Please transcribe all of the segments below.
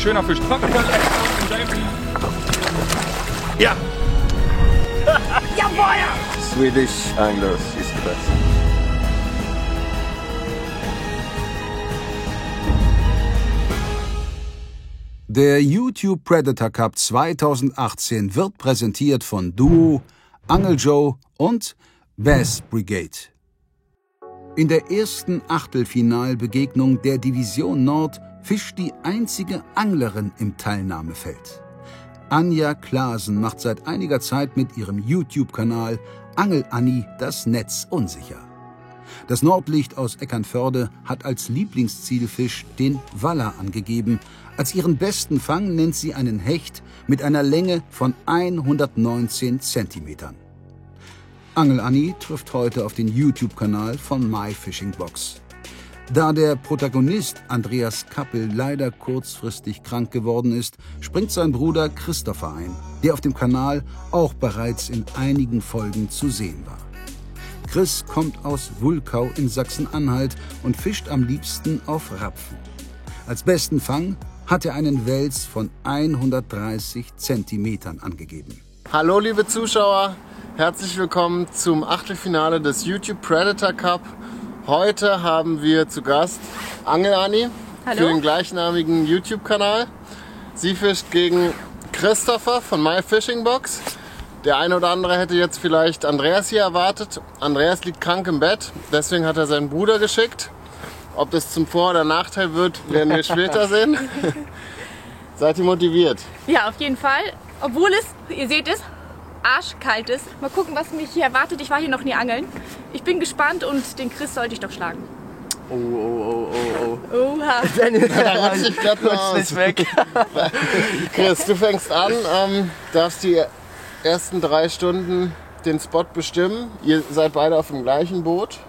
schöner Fisch. Ja! Jawohl! Swedish anglers is the best. Der YouTube Predator Cup 2018 wird präsentiert von Duo, Angel Joe und Bass Brigade. In der ersten Achtelfinalbegegnung der Division Nord fischt die einzige Anglerin im Teilnahmefeld. Anja Klaasen macht seit einiger Zeit mit ihrem YouTube-Kanal Angel Anni das Netz unsicher. Das Nordlicht aus Eckernförde hat als Lieblingszielfisch den Waller angegeben. Als ihren besten Fang nennt sie einen Hecht mit einer Länge von 119 Zentimetern. Angel Anni trifft heute auf den YouTube-Kanal von MyFishingBox. Da der Protagonist Andreas Kappel leider kurzfristig krank geworden ist, springt sein Bruder Christopher ein, der auf dem Kanal auch bereits in einigen Folgen zu sehen war. Chris kommt aus Wulkau in Sachsen-Anhalt und fischt am liebsten auf Rapfen. Als besten Fang hat er einen Wels von 130 Zentimetern angegeben. Hallo liebe Zuschauer, herzlich willkommen zum Achtelfinale des YouTube Predator Cup. Heute haben wir zu Gast Angel Anni für den gleichnamigen YouTube-Kanal. Sie fischt gegen Christopher von MyFishingBox. Der eine oder andere hätte jetzt vielleicht Andreas hier erwartet. Andreas liegt krank im Bett, deswegen hat er seinen Bruder geschickt. Ob das zum Vor- oder Nachteil wird, werden wir später sehen. Seid ihr motiviert? Ja, auf jeden Fall. Obwohl es, ihr seht es, arschkalt ist. Mal gucken, was mich hier erwartet. Ich war hier noch nie angeln. Ich bin gespannt und den Chris sollte ich doch schlagen. Oh. Oha. Da rutscht ich grad mal aus. weg. Chris, du fängst an, darfst die ersten 3 Stunden den Spot bestimmen. Ihr seid beide auf dem gleichen Boot.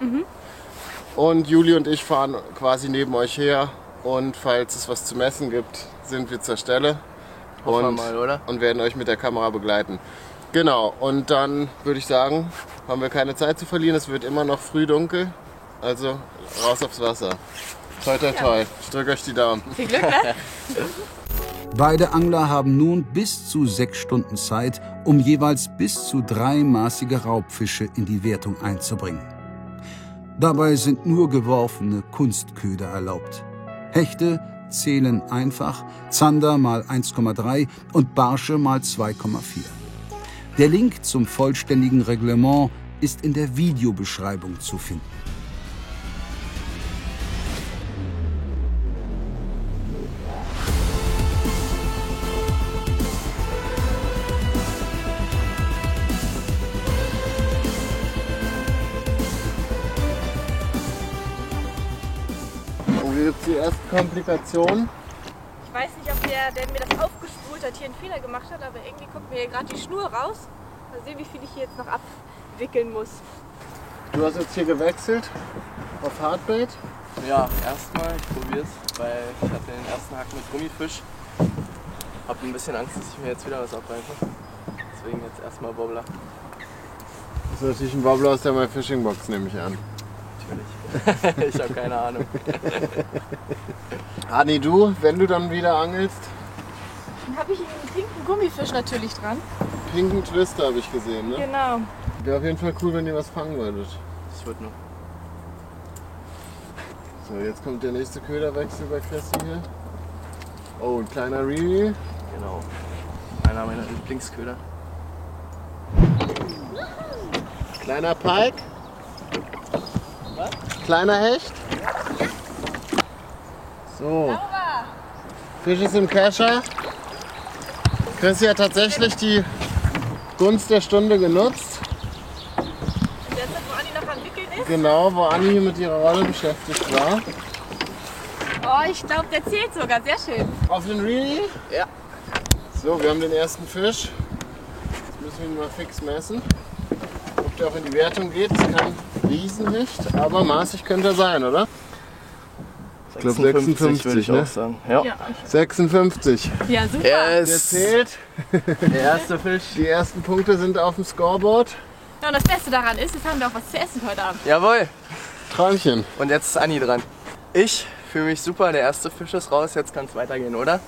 Und Juli und ich fahren quasi neben euch her. Und falls es was zu messen gibt, sind wir zur Stelle. Und werden euch mit der Kamera begleiten. Genau, und dann würde ich sagen, haben wir keine Zeit zu verlieren. Es wird immer noch früh dunkel. Also raus aufs Wasser. Toi, toi, toi. Ich drücke euch die Daumen. Viel Glück, ne? Beide Angler haben nun bis zu 6 Stunden Zeit, um jeweils bis zu 3 maßige Raubfische in die Wertung einzubringen. Dabei sind nur geworfene Kunstköder erlaubt. Hechte zählen einfach, Zander mal 1,3 und Barsche mal 2,4. Der Link zum vollständigen Reglement ist in der Videobeschreibung zu finden. Und hier gibt es die erste Komplikation. Ich weiß nicht, ob der mir das aufgespult hat, hier einen Fehler gemacht hat, aber irgendwie kommt mir hier gerade die Schnur raus. Mal sehen, wie viel ich hier jetzt noch abwickeln muss. Du hast jetzt hier gewechselt auf Hardbait. Ja, erstmal, ich probier's, weil ich hatte den ersten Hack mit Gummifisch. Hab ein bisschen Angst, dass ich mir jetzt wieder was abreiße. Deswegen jetzt erstmal Wobbler. Das ist natürlich ein Wobbler aus der MyFishingBox, nehme ich an. Natürlich. Ich habe keine Ahnung. Anni, du, wenn du dann wieder angelst? Dann habe ich einen pinken Gummifisch natürlich dran. Pinken Twister habe ich gesehen, ne? Genau. Wäre auf jeden Fall cool, wenn ihr was fangen würdet. Das wird noch. So, jetzt kommt der nächste Köderwechsel bei Christi hier. Oh, ein kleiner Reedy. Genau. Einer meiner Lieblingsköder. Kleiner Pike. Was? Kleiner Hecht. So. Fisch ist im Kescher. Christi hat tatsächlich die Gunst der Stunde genutzt. Und jetzt, wo Anni noch am Wickeln ist? Genau, wo Anni mit ihrer Rolle beschäftigt war. Oh, ich glaube, der zählt sogar. Sehr schön. Auf den Reedy? Ja. So, wir haben den ersten Fisch. Jetzt müssen wir ihn mal fix messen. Ob der auch in die Wertung geht, ist kein Riesenhecht, aber maßig könnte er sein, oder? Ich glaube 56, würde ich ne? auch sagen. Ja. 56. Ja, super. Der zählt. Der erste Fisch. Die ersten Punkte sind auf dem Scoreboard. Ja, und das Beste daran ist, jetzt haben wir auch was zu essen heute Abend. Jawohl. Träumchen. Und jetzt ist Anni dran. Ich fühle mich super, der erste Fisch ist raus, jetzt kann es weitergehen, oder?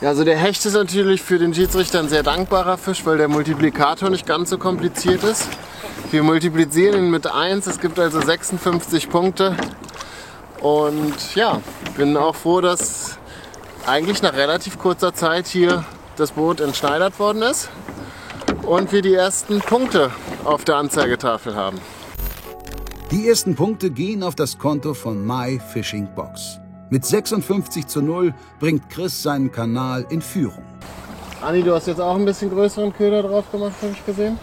Ja, also der Hecht ist natürlich für den Schiedsrichter ein sehr dankbarer Fisch, weil der Multiplikator nicht ganz so kompliziert ist. Wir multiplizieren ihn mit 1, es gibt also 56 Punkte. Und ja, bin auch froh, dass eigentlich nach relativ kurzer Zeit hier das Boot entschneidert worden ist und wir die ersten Punkte auf der Anzeigetafel haben. Die ersten Punkte gehen auf das Konto von My Fishing Box. Mit 56:0 bringt Chris seinen Kanal in Führung. Anni, du hast jetzt auch ein bisschen größeren Köder drauf gemacht, habe ich gesehen.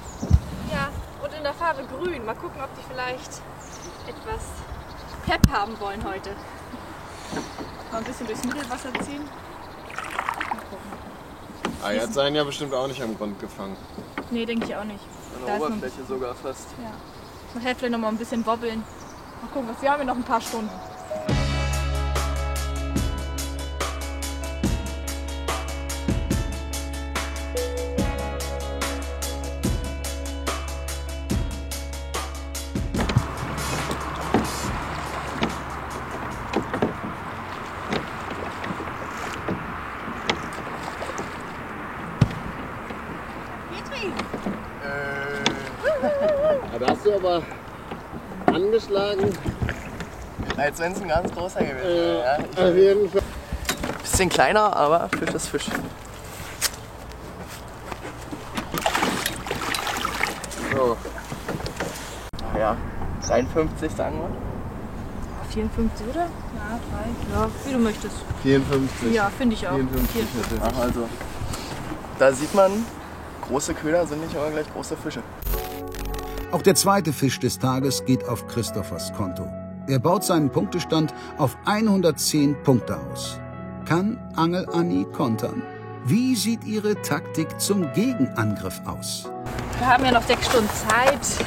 Ja, und in der Farbe grün. Mal gucken, ob die vielleicht etwas Pep haben wollen heute. Mal ein bisschen durchs Mittelwasser ziehen. Eier seien ja bestimmt auch nicht am Grund gefangen. Nee, denke ich auch nicht. An Da der ist noch- Oberfläche sogar fast. Ja. Man hätte vielleicht noch mal ein bisschen wobbeln. Mal gucken, wir haben ja noch ein paar Stunden. Da hast du aber angeschlagen. Als wenn es ein ganz großer gewesen wäre. Ja, Auf jeden Fall. bisschen kleiner, aber Fisch ist Fisch. So. Ja, 53 sagen wir. 54, oder? Ja, 3. Ja, wie du möchtest. 54. Ja, finde ich auch. 54 hätte. Ach, also, da sieht man, große Köder sind nicht immer gleich große Fische. Auch der zweite Fisch des Tages geht auf Christophers Konto. Er baut seinen Punktestand auf 110 Punkte aus. Kann Angel Anni kontern? Wie sieht ihre Taktik zum Gegenangriff aus? Wir haben ja noch 6 Stunden Zeit.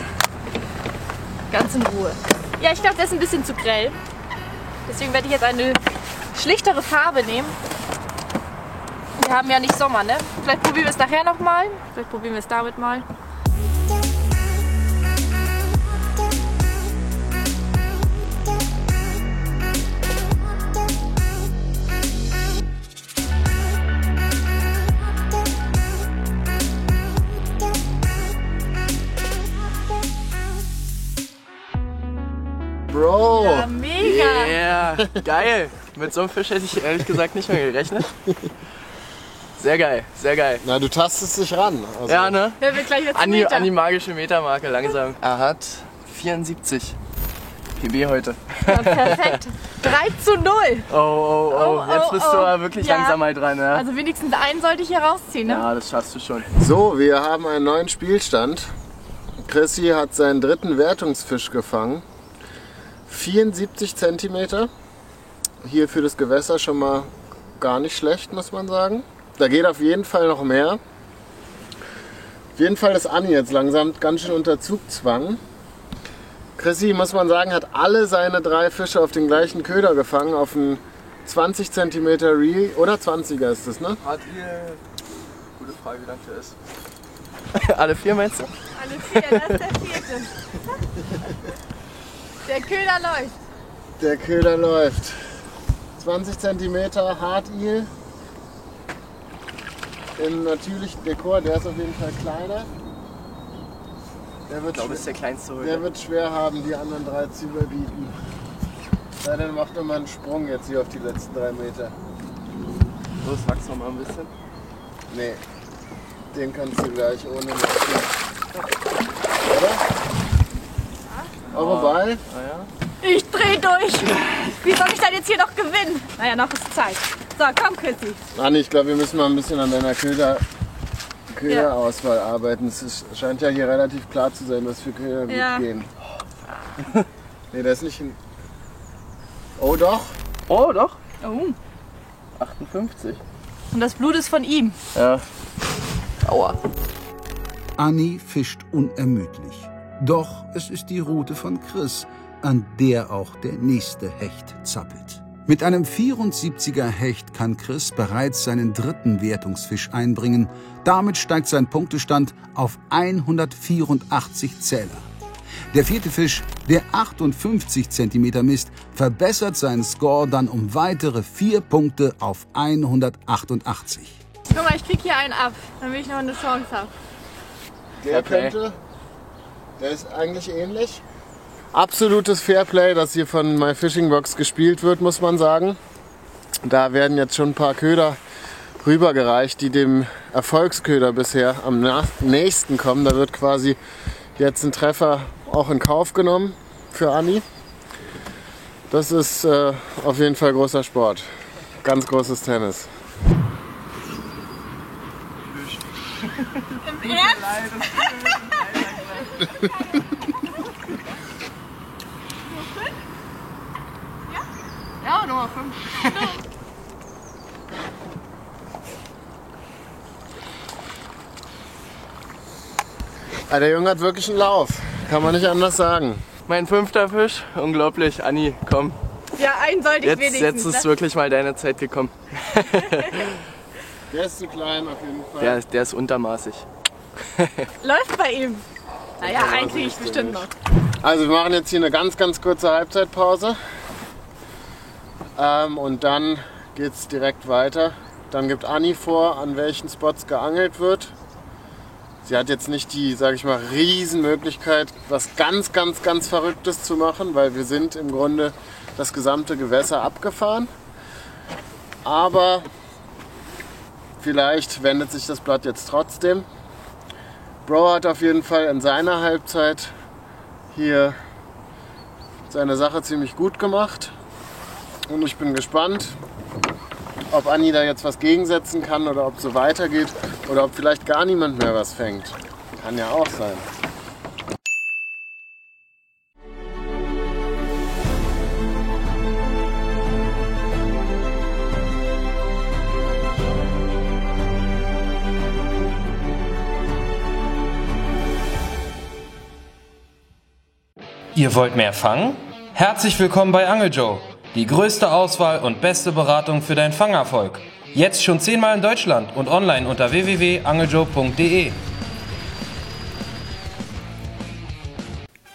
Ganz in Ruhe. Ja, ich glaube, der ist ein bisschen zu grell. Deswegen werde ich jetzt eine schlichtere Farbe nehmen. Wir haben ja nicht Sommer, ne? Vielleicht probieren wir es nachher nochmal. Vielleicht probieren wir es damit mal. Bro! Ja, mega! Yeah, geil. Mit so einem Fisch hätte ich ehrlich gesagt nicht mehr gerechnet. Sehr geil, sehr geil. Na, du tastest dich ran. Also, Ja, ne? Wer will gleich jetzt An Meter? die magische Metermarke langsam. Er hat 74 PB heute. Ja, perfekt. 3:0. Oh, jetzt bist du oh. aber wirklich Ja. langsam mal dran, ja? Also wenigstens einen sollte ich hier rausziehen, ne? Ja, das schaffst du schon. So, wir haben einen neuen Spielstand. Chrissy hat seinen dritten Wertungsfisch gefangen. 74 cm. Hier für das Gewässer schon mal gar nicht schlecht, muss man sagen. Da geht auf jeden Fall noch mehr. Auf jeden Fall ist Anni jetzt langsam ganz schön unter Zugzwang. Chrissy, muss man sagen, hat alle seine 3 Fische auf den gleichen Köder gefangen, auf einen 20 cm Reel. Oder 20er ist das, ne? Hat ihr... Gute Frage, wie lang der ist. Alle 4 meinst du? Alle 4, das ist der 4. Der Köder läuft. Der Köder läuft. 20 cm Hard-Eel. Im natürlichen Dekor, der ist auf jeden Fall kleiner. Der wird, Ich glaube, das ist der kleinste heute. der wird schwer haben, die anderen 3 zu überbieten. Ja, dann macht er mal einen Sprung jetzt hier auf die letzten 3 Meter. Los, wachs noch mal ein bisschen. Nee, den kannst du gleich ohne machen. Oder? Auch vorbei? Ah ja. Ich dreh durch. Wie soll ich denn jetzt hier noch gewinnen? Naja, noch ist Zeit. So, komm, Chrissy. Anni, ich glaube, wir müssen mal ein bisschen an deiner Köderauswahl arbeiten. Scheint ja hier relativ klar zu sein, was für Köder gut Ja. gehen. Nee, der ist nicht ein... Oh doch. Oh, doch. Oh. 58. Und das Blut ist von ihm. Ja. Aua. Anni fischt unermüdlich. Doch es ist die Route von Chris, an der auch der nächste Hecht zappelt. Mit einem 74er Hecht kann Chris bereits seinen dritten Wertungsfisch einbringen. Damit steigt sein Punktestand auf 184 Zähler. Der vierte Fisch, der 58 cm misst, verbessert seinen Score dann um weitere 4 Punkte auf 188. Guck mal, ich krieg hier einen ab, damit ich noch eine Chance habe. Der könnte, der ist eigentlich ähnlich. Absolutes Fairplay, das hier von My Fishing Box gespielt wird, muss man sagen. Da werden jetzt schon ein paar Köder rübergereicht, die dem Erfolgsköder bisher am nächsten kommen. Da wird quasi jetzt ein Treffer auch in Kauf genommen für Anni. Das ist auf jeden Fall großer Sport. Ganz großes Tennis. Im Ernst? Ja, Nummer 5. Der Junge hat wirklich einen Lauf. Kann man nicht anders sagen. Mein 5. Fisch, unglaublich. Anni, komm. Ja, einen sollte ich wenigstens. Jetzt ist wirklich mal deine Zeit gekommen. Der ist zu klein auf jeden Fall. Der ist untermaßig. Läuft bei ihm. Naja, einen kriege ich bestimmt noch. Also wir machen jetzt hier eine ganz kurze Halbzeitpause. Und dann geht es direkt weiter. Dann gibt Anni vor, an welchen Spots geangelt wird. Sie hat jetzt nicht die, sage ich mal, Riesenmöglichkeit, was ganz Verrücktes zu machen, weil wir sind im Grunde das gesamte Gewässer abgefahren. Aber vielleicht wendet sich das Blatt jetzt trotzdem. Bro hat auf jeden Fall in seiner Halbzeit hier seine Sache ziemlich gut gemacht. Und ich bin gespannt, ob Anni da jetzt was gegensetzen kann oder ob es so weitergeht oder ob vielleicht gar niemand mehr was fängt. Kann ja auch sein. Ihr wollt mehr fangen? Herzlich willkommen bei Angel Joe. Die größte Auswahl und beste Beratung für deinen Fangerfolg. Jetzt schon 10-mal in Deutschland und online unter www.angeljoe.de.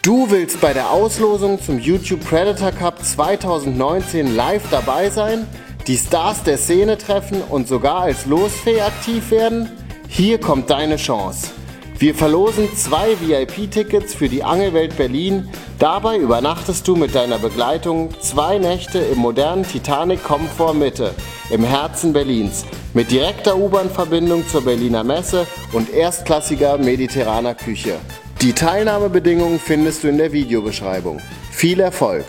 Du willst bei der Auslosung zum YouTube Predator Cup 2019 live dabei sein, die Stars der Szene treffen und sogar als Losfee aktiv werden? Hier kommt deine Chance. Wir verlosen 2 VIP-Tickets für die Angelwelt Berlin. Dabei übernachtest du mit deiner Begleitung 2 Nächte im modernen Titanic Komfort Mitte im Herzen Berlins mit direkter U-Bahn-Verbindung zur Berliner Messe und erstklassiger mediterraner Küche. Die Teilnahmebedingungen findest du in der Videobeschreibung. Viel Erfolg!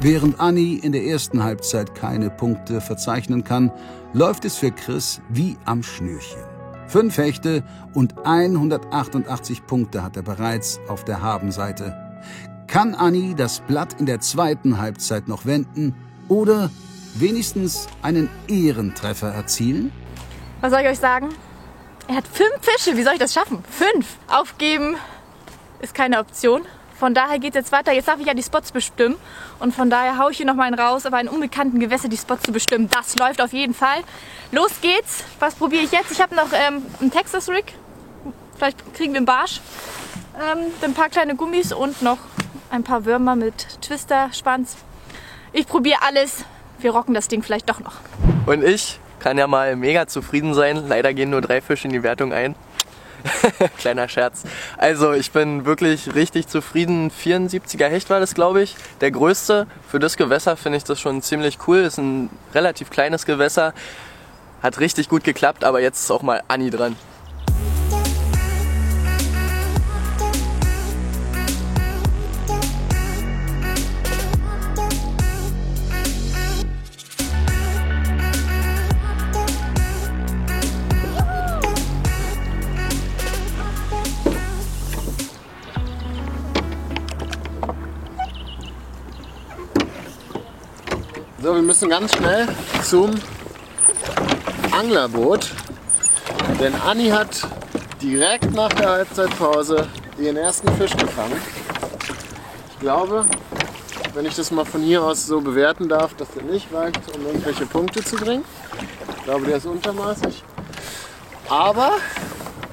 Während Anni in der ersten Halbzeit keine Punkte verzeichnen kann, läuft es für Chris wie am Schnürchen. 5 Hechte und 188 Punkte hat er bereits auf der Habenseite. Kann Anni das Blatt in der zweiten Halbzeit noch wenden oder wenigstens einen Ehrentreffer erzielen? Was soll ich euch sagen? Er hat 5 Fische. Wie soll ich das schaffen? 5. Aufgeben ist keine Option. Von daher geht es jetzt weiter. Jetzt darf ich ja die Spots bestimmen. Und von daher haue ich hier noch mal einen raus. Aber in unbekannten Gewässern die Spots zu bestimmen, das läuft auf jeden Fall. Los geht's. Was probiere ich jetzt? Ich habe noch einen Texas Rig. Vielleicht kriegen wir einen Barsch. Ein paar kleine Gummis und noch ein paar Würmer mit Twister-Schwanz. Ich probiere alles. Wir rocken das Ding vielleicht doch noch. Und ich kann ja mal mega zufrieden sein. Leider gehen nur 3 Fische in die Wertung ein. Kleiner Scherz. Also ich bin wirklich richtig zufrieden. 74er Hecht war das, glaube ich. Der größte. Für das Gewässer finde ich das schon ziemlich cool. Ist ein relativ kleines Gewässer. Hat richtig gut geklappt, aber jetzt ist auch mal Anni dran. So, wir müssen ganz schnell zum Anglerboot, denn Anni hat direkt nach der Halbzeitpause ihren ersten Fisch gefangen. Ich glaube, wenn ich das mal von hier aus so bewerten darf, dass der nicht reicht, um irgendwelche Punkte zu bringen. Ich glaube, der ist untermaßig. Aber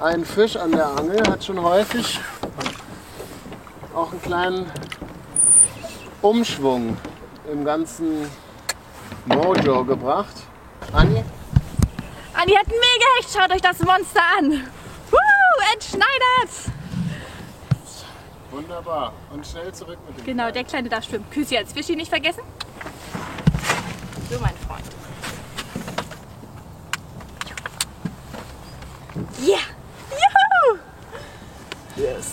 ein Fisch an der Angel hat schon häufig auch einen kleinen Umschwung im ganzen Mojo gebracht. Anni? Anni hat einen Mega-Hecht, schaut euch das Monster an. Entschneidert! Wunderbar. Und schnell zurück mit dem Genau, Kleinen. der Kleine darf schwimmen. Küssi als Fischi nicht vergessen. So, mein Freund. Yeah! Juhu! Yes.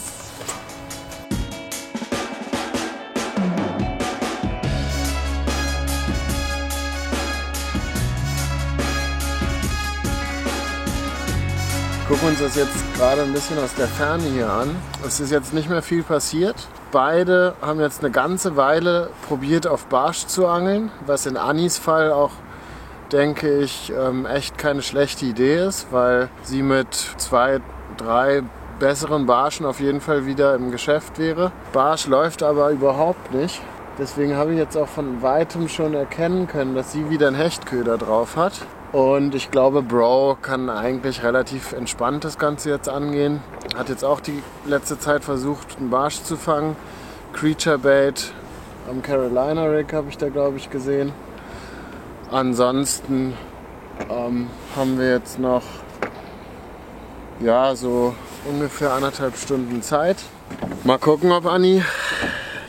Gucken wir uns das jetzt gerade ein bisschen aus der Ferne hier an. Es ist jetzt nicht mehr viel passiert. Beide haben jetzt eine ganze Weile probiert, auf Barsch zu angeln, was in Annis Fall auch, denke ich, echt keine schlechte Idee ist, weil sie mit 2, 3 besseren Barschen auf jeden Fall wieder im Geschäft wäre. Barsch läuft aber überhaupt nicht. Deswegen habe ich jetzt auch von weitem schon erkennen können, dass sie wieder einen Hechtköder drauf hat. Und ich glaube, Bro kann eigentlich relativ entspannt das Ganze jetzt angehen. Hat jetzt auch die letzte Zeit versucht, einen Barsch zu fangen. Creature Bait am Carolina Rig habe ich da, glaube ich, gesehen. Ansonsten haben wir jetzt noch so ungefähr 1,5 Stunden Zeit. Mal gucken, ob Anni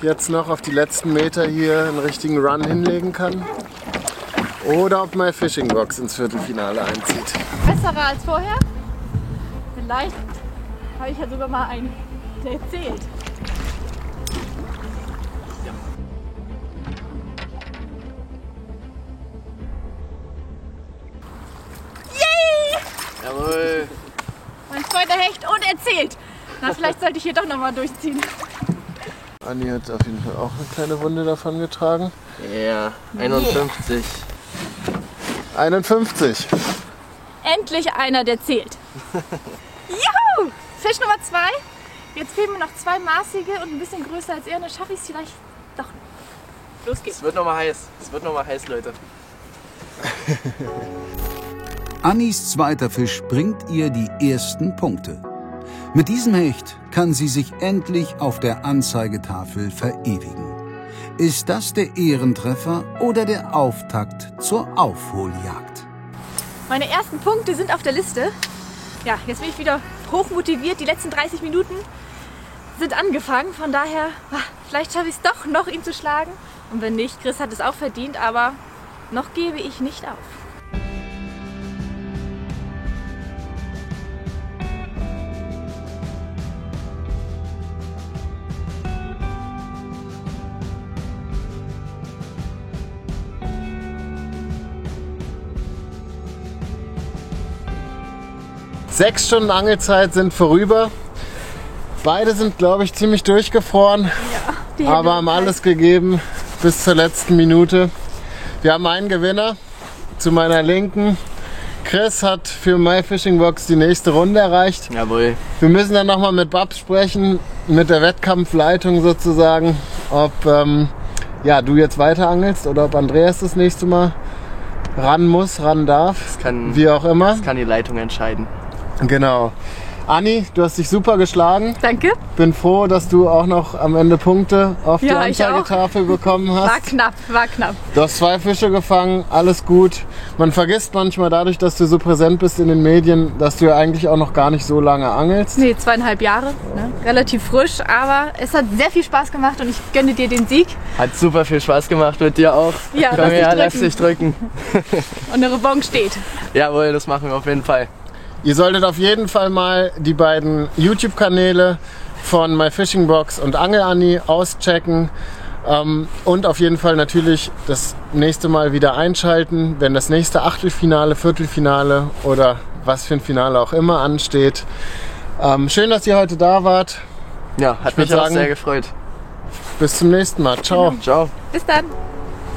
jetzt noch auf die letzten Meter hier einen richtigen Run hinlegen kann. Oder ob My Fishing Box ins Viertelfinale einzieht. Besserer als vorher. Vielleicht habe ich ja sogar mal einen, der zählt. Yay! Jawohl. Mein zweiter Hecht und er zählt. Na, vielleicht sollte ich hier doch nochmal durchziehen. Anni hat auf jeden Fall auch eine kleine Wunde davon getragen. Ja, 51. 51. Endlich einer, der zählt. Juhu! Fisch Nummer 2. Jetzt fehlen mir noch 2 maßige und ein bisschen größer als er. Dann schaffe ich es vielleicht doch noch. Los geht's. Es wird nochmal heiß. Es wird nochmal heiß, Leute. Annis zweiter Fisch bringt ihr die ersten Punkte. Mit diesem Hecht kann sie sich endlich auf der Anzeigetafel verewigen. Ist das der Ehrentreffer oder der Auftakt zur Aufholjagd? Meine ersten Punkte sind auf der Liste. Ja, jetzt bin ich wieder hochmotiviert. Die letzten 30 Minuten sind angefangen. Von daher, vielleicht schaffe ich es doch noch, ihn zu schlagen. Und wenn nicht, Chris hat es auch verdient, aber noch gebe ich nicht auf. Sechs Stunden Angelzeit sind vorüber. Beide sind, glaube ich, ziemlich durchgefroren, aber haben alles gegeben bis zur letzten Minute. Wir haben einen Gewinner zu meiner Linken. Chris hat für My Fishing Box die nächste Runde erreicht. Jawohl. Wir müssen dann nochmal mit Babs sprechen, mit der Wettkampfleitung sozusagen, ob du jetzt weiter angelst oder ob Andreas das nächste Mal ran muss, ran darf, wie auch immer. Das kann die Leitung entscheiden. Genau. Anni, du hast dich super geschlagen. Danke. Bin froh, dass du auch noch am Ende Punkte auf die Ja, ich auch. Anzeigetafel bekommen hast. War knapp, war knapp. Du hast 2 Fische gefangen, alles gut. Man vergisst manchmal dadurch, dass du so präsent bist in den Medien, dass du ja eigentlich auch noch gar nicht so lange angelst. Nee, 2,5 Jahre. Ne? Relativ frisch, aber es hat sehr viel Spaß gemacht und ich gönne dir den Sieg. Hat super viel Spaß gemacht mit dir auch. Ja, Komm her, lass lass dich drücken. Und eine Revanche steht. Jawohl, das machen wir auf jeden Fall. Ihr solltet auf jeden Fall mal die beiden YouTube-Kanäle von My Fishing Box und Angel Anni auschecken. Und auf jeden Fall natürlich das nächste Mal wieder einschalten, wenn das nächste Achtelfinale, Viertelfinale oder was für ein Finale auch immer ansteht. Schön, dass ihr heute da wart. Ja, hat mich auch sehr gefreut. Bis zum nächsten Mal. Ciao. Ciao. Bis dann.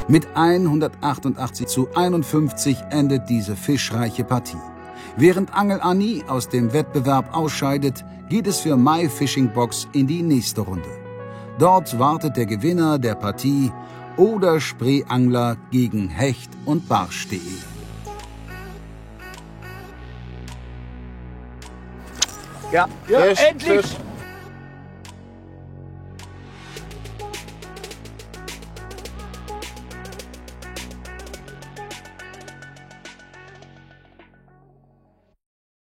Mit 188:51 endet diese fischreiche Partie. Während Angel Anni aus dem Wettbewerb ausscheidet, geht es für My Fishing Box in die nächste Runde. Dort wartet der Gewinner der Partie Oder Spreeangler gegen Hecht und Barsch.de. Ja. Fisch, endlich. Fisch.